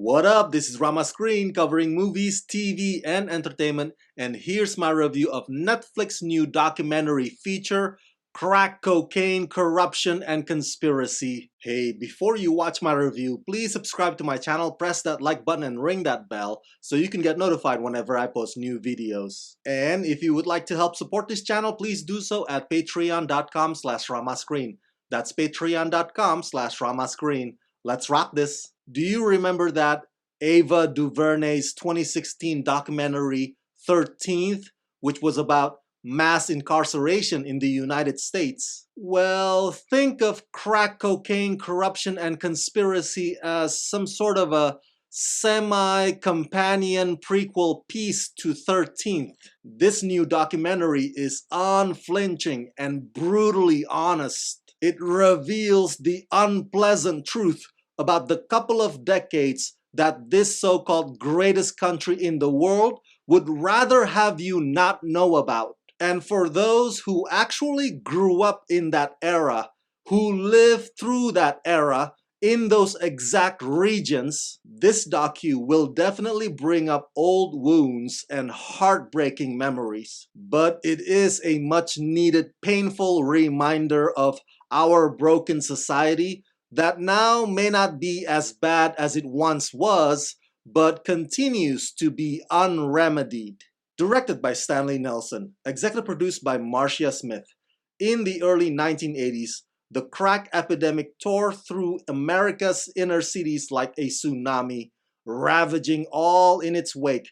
What up? This is Rama Screen covering movies, TV, and entertainment, and here's my review of Netflix's new documentary feature, Crack Cocaine, Corruption, and Conspiracy. Hey, before you watch my review, please subscribe to my channel, press that like button, and ring that bell so you can get notified whenever I post new videos. And if you would like to help support this channel, please do so at patreon.com/ramascreen. That's patreon.com/ramascreen. Let's rock this. Do you remember that Ava DuVernay's 2016 documentary 13th, which was about mass incarceration in the United States? Well, think of crack cocaine, corruption, and conspiracy as some sort of a semi-companion prequel piece to 13th. This new documentary is unflinching and brutally honest. It reveals the unpleasant truth about the couple of decades that this so-called greatest country in the world would rather have you not know about. And for those who actually grew up in that era, who lived through that era in those exact regions, this docu will definitely bring up old wounds and heartbreaking memories. But it is a much needed, painful reminder of our broken society that now may not be as bad as it once was, but continues to be unremedied. Directed by Stanley Nelson, executive produced by Marcia Smith. In the early 1980s, the crack epidemic tore through America's inner cities like a tsunami, ravaging all in its wake.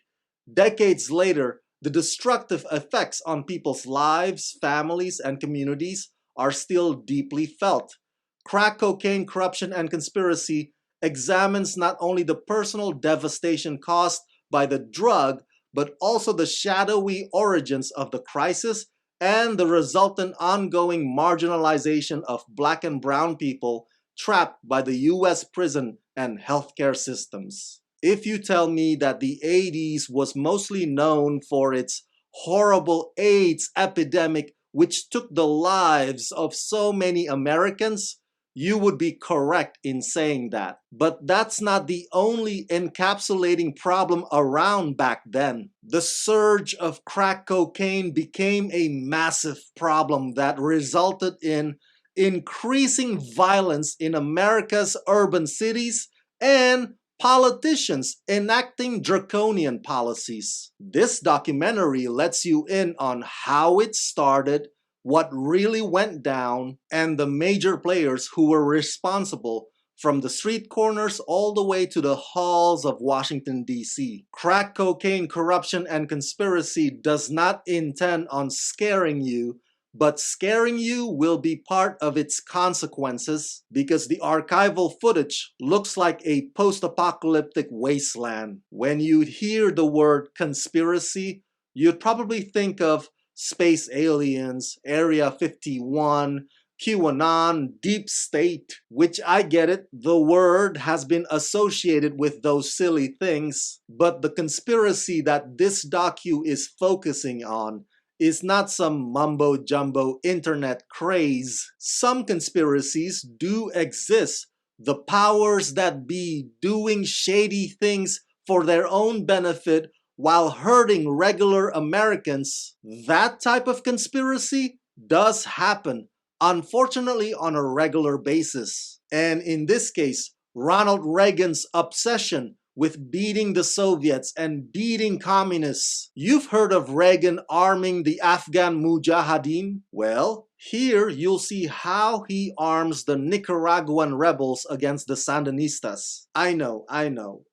Decades later, the destructive effects on people's lives, families, and communities are still deeply felt. Crack Cocaine, Corruption, and Conspiracy examines not only the personal devastation caused by the drug, but also the shadowy origins of the crisis and the resultant ongoing marginalization of Black and brown people trapped by the US prison and healthcare systems. If you tell me that the 80s was mostly known for its horrible AIDS epidemic which took the lives of so many Americans, you would be correct in saying that. But that's not the only encapsulating problem around back then. The surge of crack cocaine became a massive problem that resulted in increasing violence in America's urban cities and politicians enacting draconian policies. This documentary lets you in on how it started, what really went down, and the major players who were responsible from the street corners all the way to the halls of Washington, D.C. Crack Cocaine, Corruption, and Conspiracy does not intend on scaring you, but scaring you will be part of its consequences because the archival footage looks like a post-apocalyptic wasteland. When you hear the word conspiracy, you'd probably think of space aliens, Area 51, QAnon, deep state, which I get it, the word has been associated with those silly things, but the conspiracy that this docu is focusing on is not some mumbo-jumbo internet craze. Some conspiracies do exist. The powers that be doing shady things for their own benefit while hurting regular Americans. That type of conspiracy does happen, unfortunately on a regular basis. And in this case, Ronald Reagan's obsession with beating the Soviets and beating communists. You've heard of Reagan arming the Afghan Mujahideen? Well, here you'll see how he arms the Nicaraguan rebels against the Sandinistas. I know,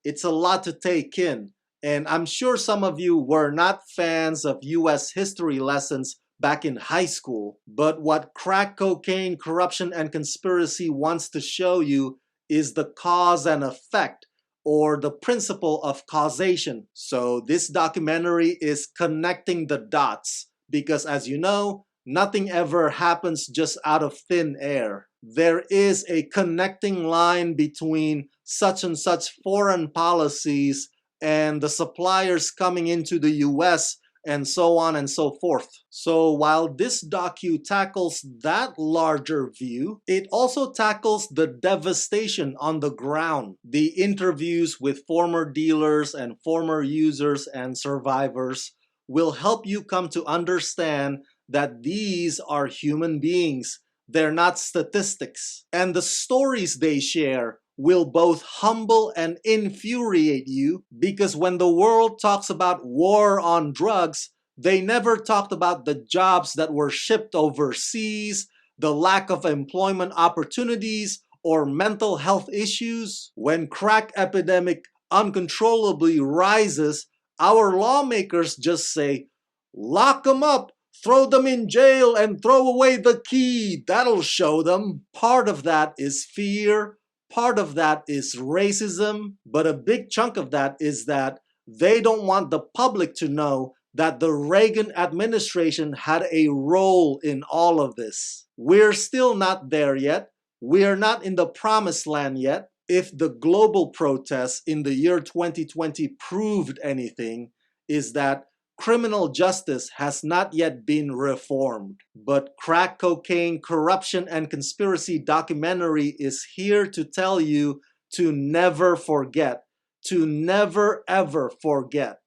it's a lot to take in, and I'm sure some of you were not fans of US history lessons back in high school, but what Crack Cocaine, Corruption, and Conspiracy wants to show you is the cause and effect, or the principle of causation. So this documentary is connecting the dots because, as you know, nothing ever happens just out of thin air. There is a connecting line between such and such foreign policies and the suppliers coming into the US and so on and so forth. So while this docu tackles that larger view, it also tackles the devastation on the ground. The interviews with former dealers and former users and survivors will help you come to understand that these are human beings. They're not statistics. And the stories they share will both humble and infuriate you, because when the world talks about war on drugs, they never talked about the jobs that were shipped overseas, the lack of employment opportunities, or mental health issues. When crack epidemic uncontrollably rises, our lawmakers just say, lock them up, throw them in jail, and throw away the key. That'll show them. Part of that is fear. Part of that is racism. But a big chunk of that is that they don't want the public to know that the Reagan administration had a role in all of this. We're still not there yet. We're not in the promised land yet. If the global protests in the year 2020 proved anything, is that criminal justice has not yet been reformed. But Crack Cocaine, Corruption, and Conspiracy documentary is here to tell you to never forget, to never ever forget.